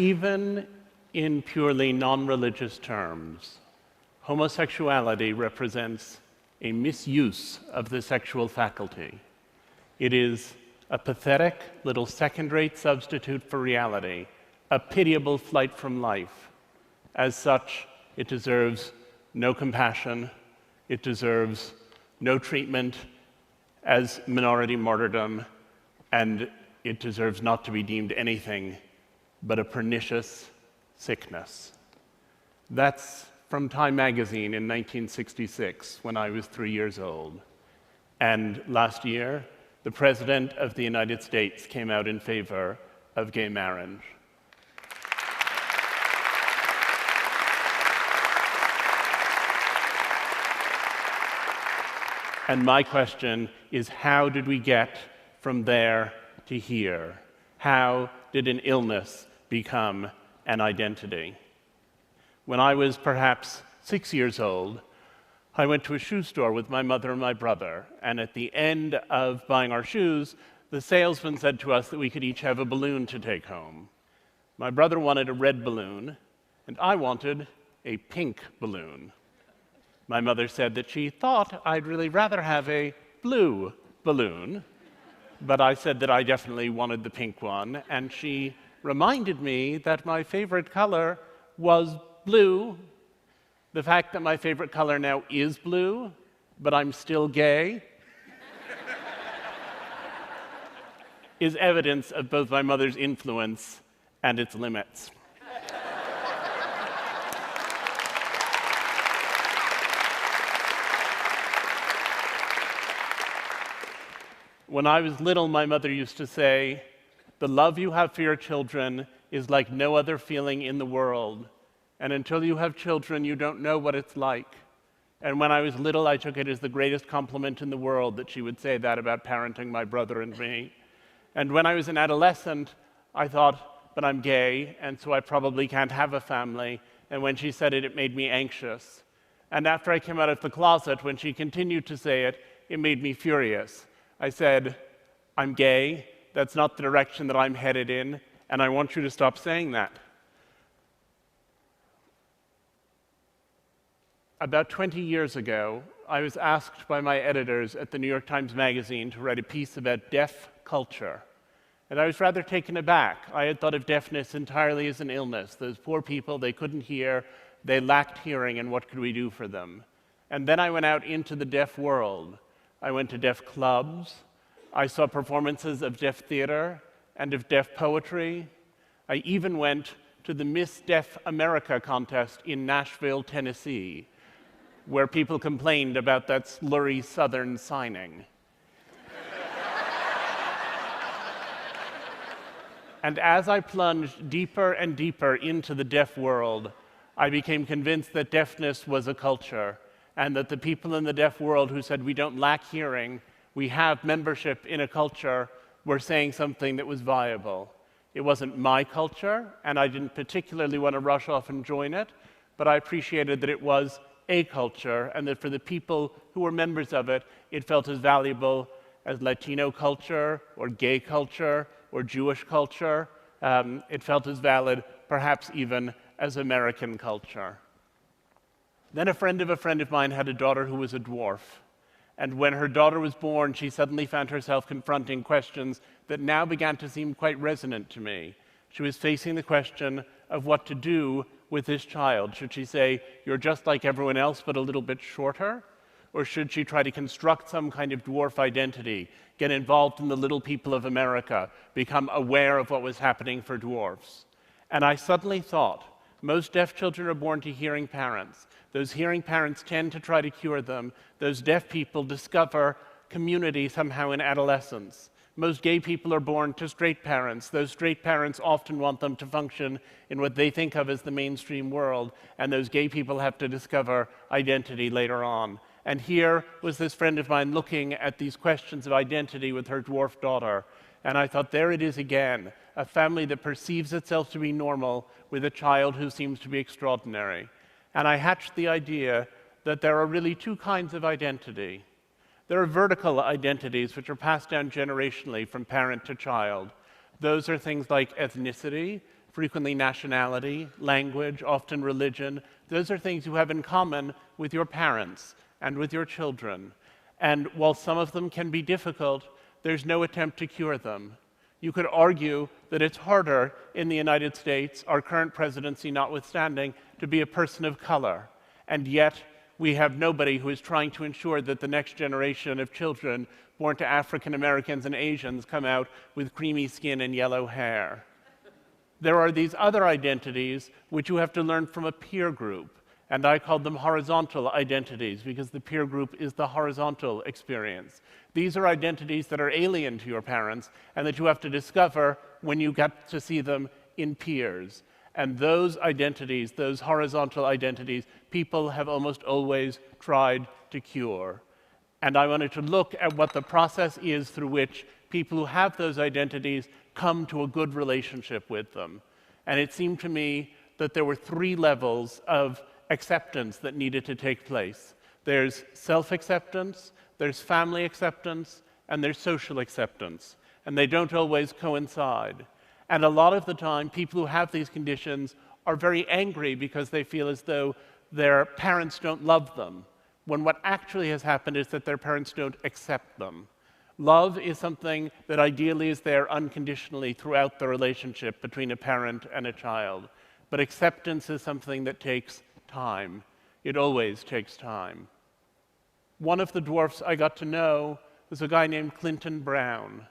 Even in purely non-religious terms, homosexuality represents a misuse of the sexual faculty. It is a pathetic little second-rate substitute for reality, a pitiable flight from life. As such, it deserves no compassion, it deserves no treatment as minority martyrdom, and it deserves not to be deemed anything but a pernicious sickness. That's from Time magazine in 1966, when I was 3 years old. And last year, the President of the United States came out in favor of gay marriage. And my question is, how did we get from there to here? How did an illness become an identity? When I was perhaps 6 years old, I went to a shoe store with my mother and my brother, and at the end of buying our shoes, the salesman said to us that we could each have a balloon to take home. My brother wanted a red balloon, and I wanted a pink balloon. My mother said that she thought I'd really rather have a blue balloon, but I said that I definitely wanted the pink one, and she reminded me that my favorite color was blue. The fact that my favorite color now is blue, but I'm still gay, is evidence of both my mother's influence and its limits. When I was little, my mother used to say, "The love you have for your children is like no other feeling in the world. And until you have children, you don't know what it's like." And when I was little, I took it as the greatest compliment in the world that she would say that about parenting my brother and me. And when I was an adolescent, I thought, but I'm gay, and so I probably can't have a family. And when she said it, it made me anxious. And after I came out of the closet, when she continued to say it, it made me furious. I said, "I'm gay, that's not the direction that I'm headed in, and I want you to stop saying that." About 20 years ago, I was asked by my editors at the New York Times Magazine to write a piece about deaf culture. And I was rather taken aback. I had thought of deafness entirely as an illness. Those poor people, they couldn't hear, they lacked hearing, and what could we do for them? And then I went out into the deaf world. I went to deaf clubs. I saw performances of deaf theater and of deaf poetry. I even went to the Miss Deaf America contest in Nashville, Tennessee, where people complained about that slurry Southern signing. And as I plunged deeper and deeper into the deaf world, I became convinced that deafness was a culture, and that the people in the deaf world who said we don't lack hearing, we have membership in a culture, were saying something that was viable. It wasn't my culture, and I didn't particularly want to rush off and join it, but I appreciated that it was a culture, and that for the people who were members of it, it felt as valuable as Latino culture, or gay culture, or Jewish culture. It felt as valid, perhaps even, as American culture. Then a friend of mine had a daughter who was a dwarf. And when her daughter was born, she suddenly found herself confronting questions that now began to seem quite resonant to me. She was facing the question of what to do with this child. Should she say, "You're just like everyone else, but a little bit shorter"? Or should she try to construct some kind of dwarf identity, get involved in the little people of America, become aware of what was happening for dwarfs? And I suddenly thought, most deaf children are born to hearing parents. Those hearing parents tend to try to cure them. Those deaf people discover community somehow in adolescence. Most gay people are born to straight parents. Those straight parents often want them to function in what they think of as the mainstream world, and those gay people have to discover identity later on. And here was this friend of mine looking at these questions of identity with her dwarf daughter, and I thought, there it is again, a family that perceives itself to be normal with a child who seems to be extraordinary. And I hatched the idea that there are really two kinds of identity. There are vertical identities which are passed down generationally from parent to child. Those are things like ethnicity, frequently nationality, language, often religion. Those are things you have in common with your parents and with your children. And while some of them can be difficult, there's no attempt to cure them. You could argue that it's harder in the United States, our current presidency notwithstanding, to be a person of color. And yet, we have nobody who is trying to ensure that the next generation of children born to African Americans and Asians come out with creamy skin and yellow hair. There are these other identities which you have to learn from a peer group, and I called them horizontal identities because the peer group is the horizontal experience. These are identities that are alien to your parents and that you have to discover when you get to see them in peers. And those identities, those horizontal identities, people have almost always tried to cure. And I wanted to look at what the process is through which people who have those identities come to a good relationship with them. And it seemed to me that there were 3 levels of acceptance that needed to take place. There's self-acceptance, there's family acceptance, and there's social acceptance. And they don't always coincide. And a lot of the time, people who have these conditions are very angry because they feel as though their parents don't love them, when what actually has happened is that their parents don't accept them. Love is something that ideally is there unconditionally throughout the relationship between a parent and a child. But acceptance is something that takes time. It always takes time. One of the dwarfs I got to know was a guy named Clinton Brown.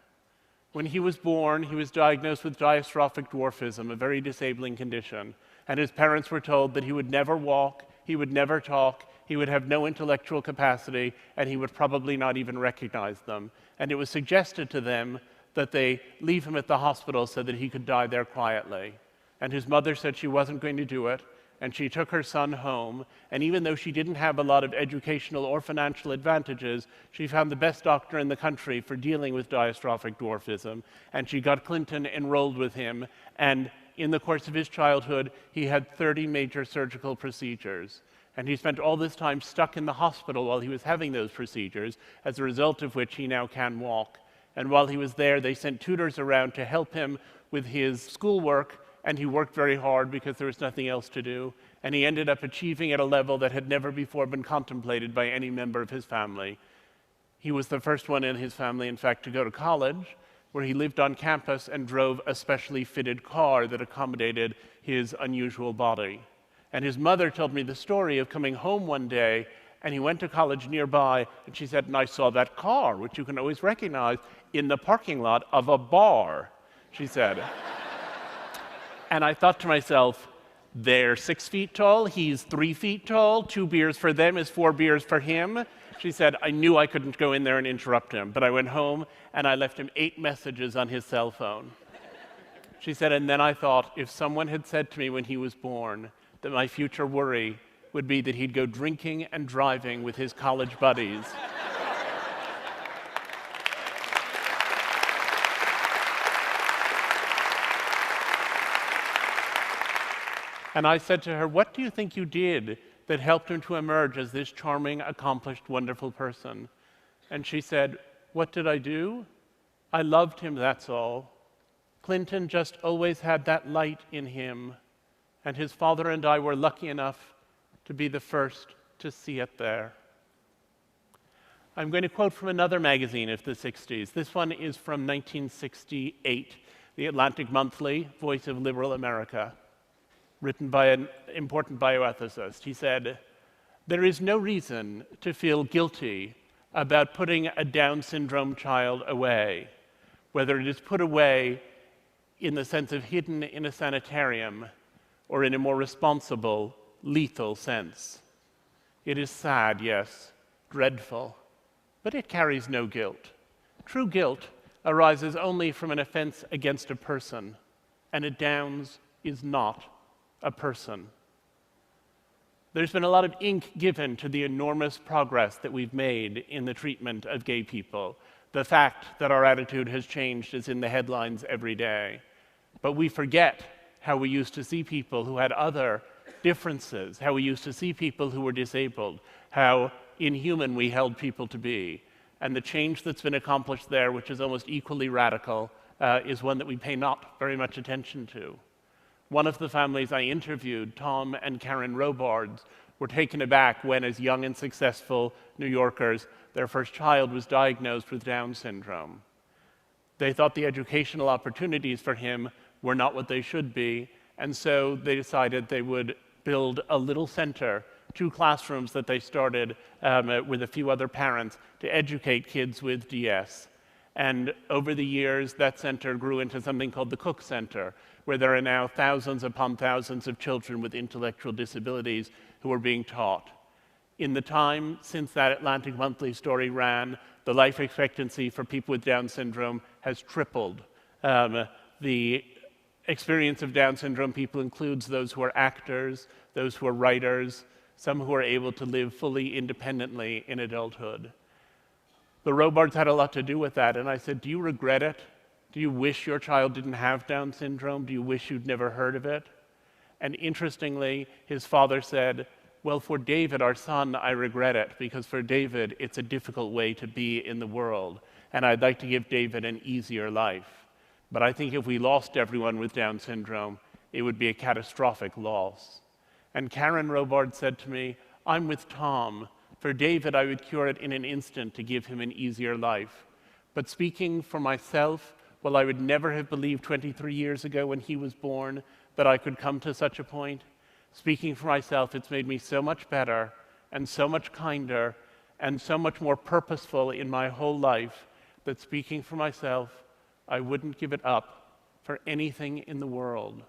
When he was born, he was diagnosed with diastrophic dwarfism, a very disabling condition. And his parents were told that he would never walk, he would never talk, he would have no intellectual capacity, and he would probably not even recognize them. And it was suggested to them that they leave him at the hospital so that he could die there quietly. And his mother said she wasn't going to do it, and she took her son home, and even though she didn't have a lot of educational or financial advantages, she found the best doctor in the country for dealing with diastrophic dwarfism, and she got Clinton enrolled with him, and in the course of his childhood, he had 30 major surgical procedures. And he spent all this time stuck in the hospital while he was having those procedures, as a result of which he now can walk. And while he was there, they sent tutors around to help him with his schoolwork, and he worked very hard because there was nothing else to do. And he ended up achieving at a level that had never before been contemplated by any member of his family. He was the first one in his family, in fact, to go to college, where he lived on campus and drove a specially fitted car that accommodated his unusual body. And his mother told me the story of coming home one day, and he went to college nearby, and she said, and I saw that car, which you can always recognize, in the parking lot of a bar, she said. And I thought to myself, they're 6 feet tall, he's 3 feet tall, 2 beers for them is 4 beers for him. She said, I knew I couldn't go in there and interrupt him, but I went home and I left him 8 messages on his cell phone. She said, and then I thought, if someone had said to me when he was born that my future worry would be that he'd go drinking and driving with his college buddies, and I said to her, what do you think you did that helped him to emerge as this charming, accomplished, wonderful person? And she said, what did I do? I loved him, that's all. Clinton just always had that light in him, and his father and I were lucky enough to be the first to see it there. I'm going to quote from another magazine of the 60s. This one is from 1968, the Atlantic Monthly, Voice of Liberal America, written by an important bioethicist. He said, there is no reason to feel guilty about putting a Down syndrome child away, whether it is put away in the sense of hidden in a sanitarium or in a more responsible, lethal sense. It is sad, yes, dreadful, but it carries no guilt. True guilt arises only from an offense against a person, and a Downs is not a person. There's been a lot of ink given to the enormous progress that we've made in the treatment of gay people. The fact that our attitude has changed is in the headlines every day. But we forget how we used to see people who had other differences, how we used to see people who were disabled, how inhuman we held people to be. And the change that's been accomplished there, which is almost equally radical, is one that we pay not very much attention to. One of the families I interviewed, Tom and Karen Robards, were taken aback when, as young and successful New Yorkers, their first child was diagnosed with Down syndrome. They thought the educational opportunities for him were not what they should be, and so they decided they would build a little center, 2 classrooms that they started with a few other parents to educate kids with DS. And over the years, that center grew into something called the Cook Center, where there are now thousands upon thousands of children with intellectual disabilities who are being taught. In the time since that Atlantic Monthly story ran, the life expectancy for people with Down syndrome has tripled. The experience of Down syndrome people includes those who are actors, those who are writers, some who are able to live fully independently in adulthood. The Robards had a lot to do with that, and I said, do you regret it? Do you wish your child didn't have Down syndrome? Do you wish you'd never heard of it? And interestingly, his father said, well, for David, our son, I regret it, because for David, it's a difficult way to be in the world, and I'd like to give David an easier life. But I think if we lost everyone with Down syndrome, it would be a catastrophic loss. And Karen Robard said to me, I'm with Tom. For David, I would cure it in an instant to give him an easier life. But speaking for myself, well, I would never have believed 23 years ago when he was born that I could come to such a point. Speaking for myself, it's made me so much better and so much kinder and so much more purposeful in my whole life that speaking for myself, I wouldn't give it up for anything in the world.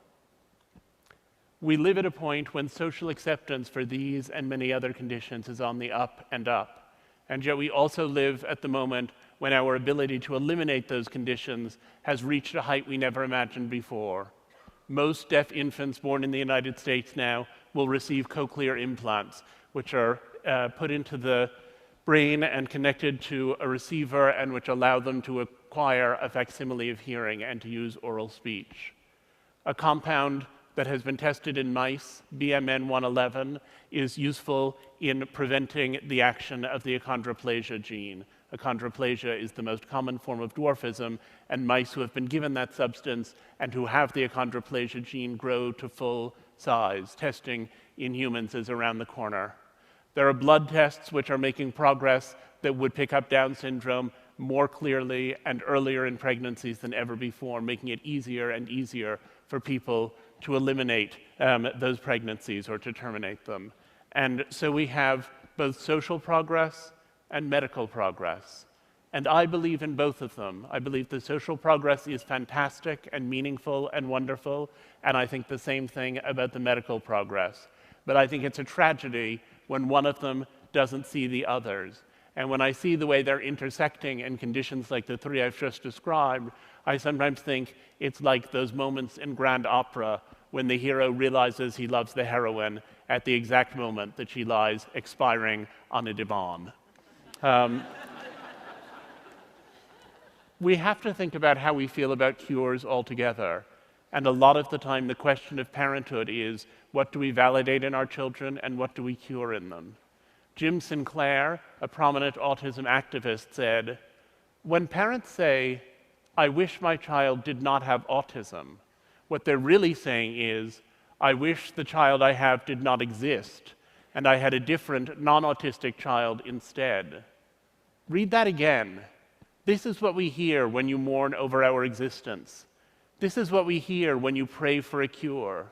We live at a point when social acceptance for these and many other conditions is on the up and up. And yet we also live at the moment when our ability to eliminate those conditions has reached a height we never imagined before. Most deaf infants born in the United States now will receive cochlear implants, which are put into the brain and connected to a receiver and which allow them to acquire a facsimile of hearing and to use oral speech. A compound that has been tested in mice, BMN 111, is useful in preventing the action of the achondroplasia gene. Achondroplasia is the most common form of dwarfism, and mice who have been given that substance and who have the achondroplasia gene grow to full size. Testing in humans is around the corner. There are blood tests which are making progress that would pick up Down syndrome more clearly and earlier in pregnancies than ever before, making it easier and easier for people to eliminate those pregnancies or to terminate them. And so we have both social progress and medical progress. And I believe in both of them. I believe the social progress is fantastic and meaningful and wonderful, and I think the same thing about the medical progress. But I think it's a tragedy when one of them doesn't see the others. And when I see the way they're intersecting in conditions like the 3 I've just described, I sometimes think it's like those moments in grand opera when the hero realizes he loves the heroine at the exact moment that she lies expiring on a divan. We have to think about how we feel about cures altogether. And a lot of the time, the question of parenthood is, what do we validate in our children and what do we cure in them? Jim Sinclair, a prominent autism activist, said, when parents say, I wish my child did not have autism, what they're really saying is, I wish the child I have did not exist, and I had a different, non-autistic child instead. Read that again. This is what we hear when you mourn over our existence. This is what we hear when you pray for a cure,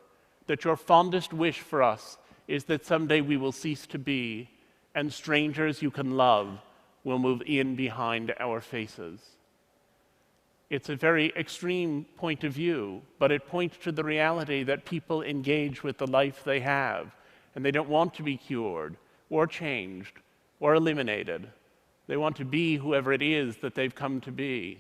that your fondest wish for us is that someday we will cease to be, and strangers you can love will move in behind our faces. It's a very extreme point of view, but it points to the reality that people engage with the life they have, and they don't want to be cured, or changed, or eliminated. They want to be whoever it is that they've come to be.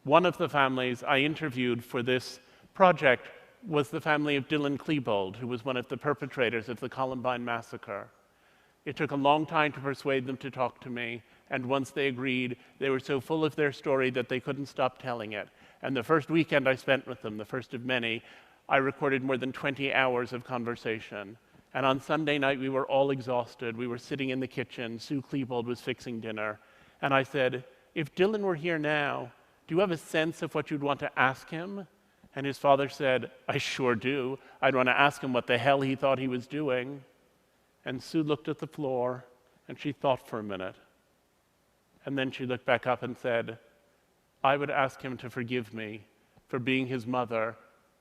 One of the families I interviewed for this project was the family of Dylan Klebold, who was one of the perpetrators of the Columbine massacre. It took a long time to persuade them to talk to me, and once they agreed, they were so full of their story that they couldn't stop telling it. And the first weekend I spent with them, the first of many, I recorded more than 20 hours of conversation. And on Sunday night, we were all exhausted. We were sitting in the kitchen. Sue Klebold was fixing dinner. And I said, if Dylan were here now, do you have a sense of what you'd want to ask him? And his father said, I sure do. I'd want to ask him what the hell he thought he was doing. And Sue looked at the floor, and she thought for a minute. And then she looked back up and said, I would ask him to forgive me for being his mother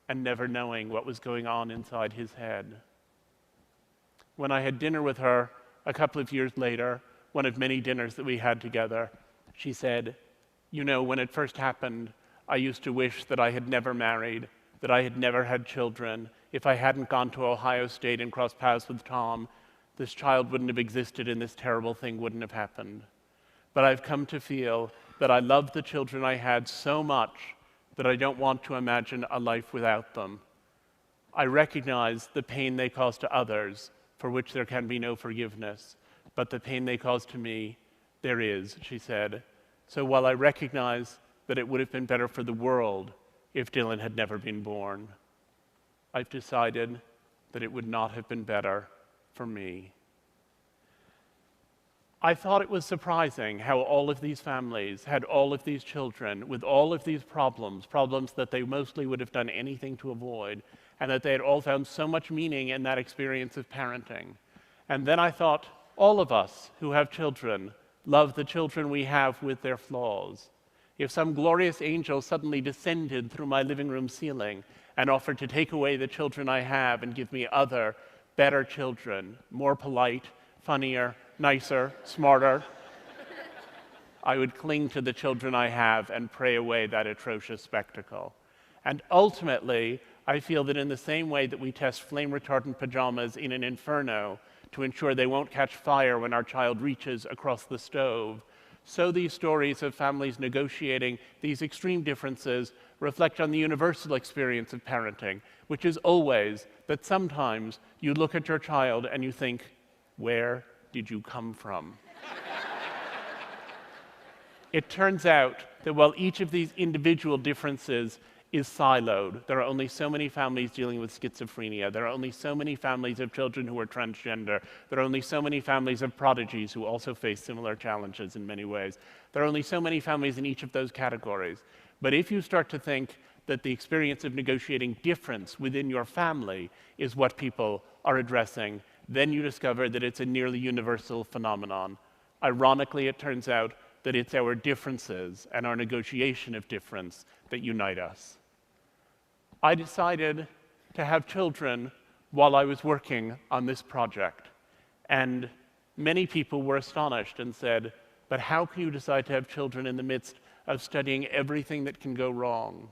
and never knowing what was going on inside his head. When I had dinner with her a couple of years later, one of many dinners that we had together, she said, you know, when it first happened, I used to wish that I had never married, that I had never had children. If I hadn't gone to Ohio State and crossed paths with Tom, this child wouldn't have existed and this terrible thing wouldn't have happened. But I've come to feel that I love the children I had so much that I don't want to imagine a life without them. I recognize the pain they cause to others, for which there can be no forgiveness, but the pain they cause to me, there is, she said. So while I recognize that it would have been better for the world if Dylan had never been born, I've decided that it would not have been better for me. I thought it was surprising how all of these families had all of these children with all of these problems that they mostly would have done anything to avoid, and that they had all found so much meaning in that experience of parenting. And then I thought, all of us who have children love the children we have with their flaws. If some glorious angel suddenly descended through my living room ceiling and offered to take away the children I have and give me other, better children, more polite, funnier, nicer, smarter, I would cling to the children I have and pray away that atrocious spectacle. And ultimately, I feel that in the same way that we test flame-retardant pajamas in an inferno to ensure they won't catch fire when our child reaches across the stove, so these stories of families negotiating these extreme differences reflect on the universal experience of parenting, which is always that sometimes you look at your child and you think, where did you come from? It turns out that while each of these individual differences is siloed, there are only so many families dealing with schizophrenia, there are only so many families of children who are transgender, there are only so many families of prodigies who also face similar challenges in many ways. There are only so many families in each of those categories. But if you start to think that the experience of negotiating difference within your family is what people are addressing, then you discover that it's a nearly universal phenomenon. Ironically, it turns out that it's our differences and our negotiation of difference that unite us. I decided to have children while I was working on this project, and many people were astonished and said, but how can you decide to have children in the midst of studying everything that can go wrong?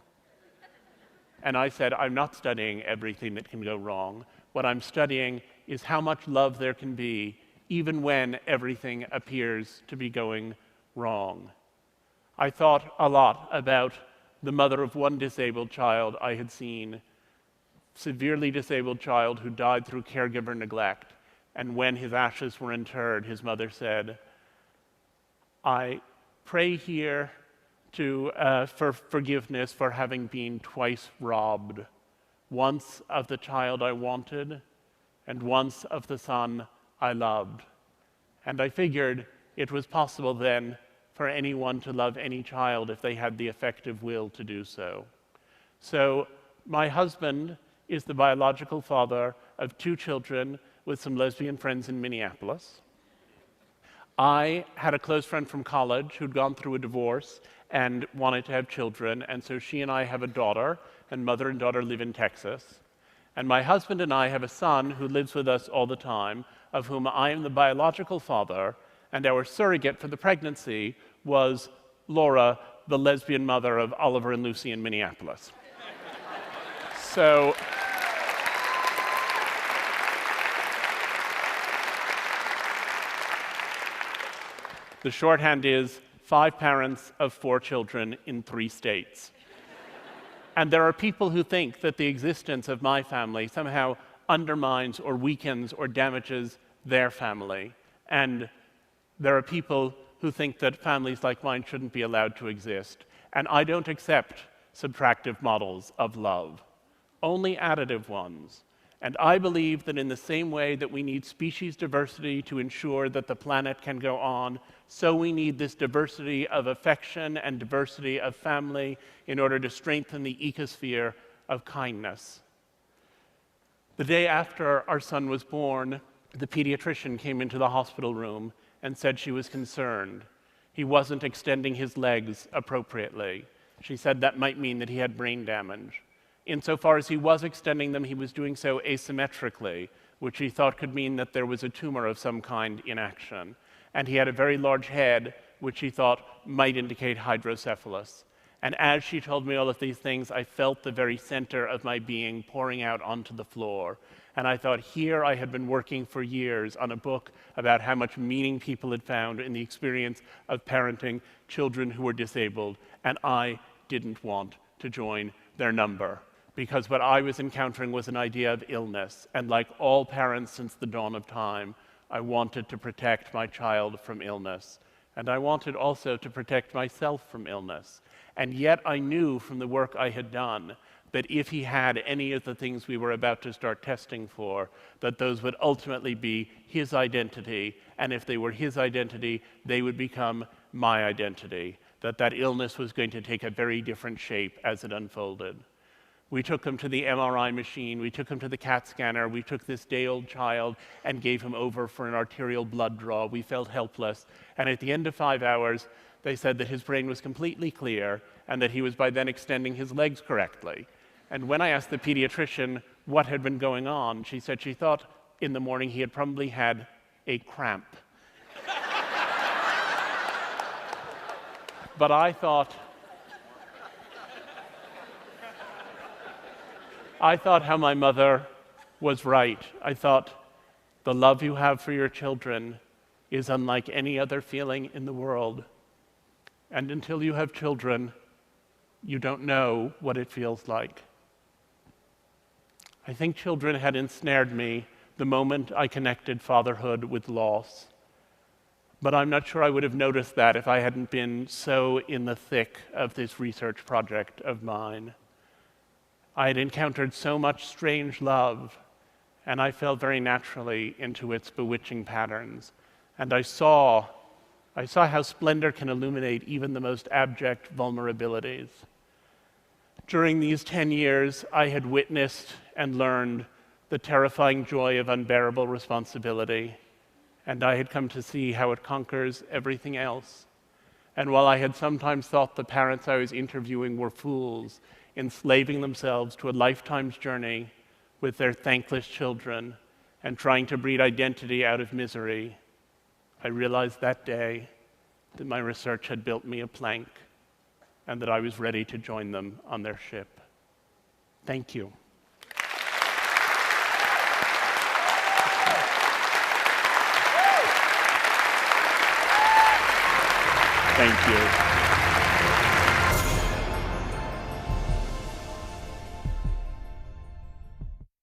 And I said, I'm not studying everything that can go wrong. What I'm studying is how much love there can be, even when everything appears to be going wrong. I thought a lot about the mother of one disabled child I had seen, severely disabled child who died through caregiver neglect. And when his ashes were interred, his mother said, I pray here for forgiveness for having been twice robbed, once of the child I wanted, and once of the son I loved. And I figured it was possible then for anyone to love any child if they had the effective will to do so. So my husband is the biological father of 2 children with some lesbian friends in Minneapolis. I had a close friend from college who'd gone through a divorce and wanted to have children, and so she and I have a daughter, and mother and daughter live in Texas. And my husband and I have a son who lives with us all the time, of whom I am the biological father, and our surrogate for the pregnancy was Laura, the lesbian mother of Oliver and Lucy in Minneapolis. So the shorthand is 5 parents of 4 children in 3 states. And there are people who think that the existence of my family somehow undermines or weakens or damages their family. And there are people who think that families like mine shouldn't be allowed to exist. And I don't accept subtractive models of love, only additive ones. And I believe that in the same way that we need species diversity to ensure that the planet can go on, so we need this diversity of affection and diversity of family in order to strengthen the ecosphere of kindness. The day after our son was born, the pediatrician came into the hospital room and said she was concerned. He wasn't extending his legs appropriately. She said that might mean that he had brain damage. Insofar as he was extending them, he was doing so asymmetrically, which he thought could mean that there was a tumor of some kind in action. And he had a very large head, which he thought might indicate hydrocephalus. And as she told me all of these things, I felt the very center of my being pouring out onto the floor. And I thought, here I had been working for years on a book about how much meaning people had found in the experience of parenting children who were disabled, and I didn't want to join their number, because what I was encountering was an idea of illness, and like all parents since the dawn of time, I wanted to protect my child from illness, and I wanted also to protect myself from illness. And yet I knew from the work I had done that if he had any of the things we were about to start testing for, that those would ultimately be his identity, and if they were his identity, they would become my identity, that illness was going to take a very different shape as it unfolded. We took him to the MRI machine, we took him to the CAT scanner, we took this day-old child and gave him over for an arterial blood draw. We felt helpless, and at the end of 5 hours, they said that his brain was completely clear and that he was by then extending his legs correctly. And when I asked the pediatrician what had been going on, she said she thought in the morning he had probably had a cramp. But I thought how my mother was right. I thought, the love you have for your children is unlike any other feeling in the world. And until you have children, you don't know what it feels like. I think children had ensnared me the moment I connected fatherhood with loss. But I'm not sure I would have noticed that if I hadn't been so in the thick of this research project of mine. I had encountered so much strange love, and I fell very naturally into its bewitching patterns. And I saw how splendor can illuminate even the most abject vulnerabilities. During these 10 years, I had witnessed and learned the terrifying joy of unbearable responsibility, and I had come to see how it conquers everything else. And while I had sometimes thought the parents I was interviewing were fools, enslaving themselves to a lifetime's journey with their thankless children and trying to breed identity out of misery, I realized that day that my research had built me a plank and that I was ready to join them on their ship. Thank you. Thank you.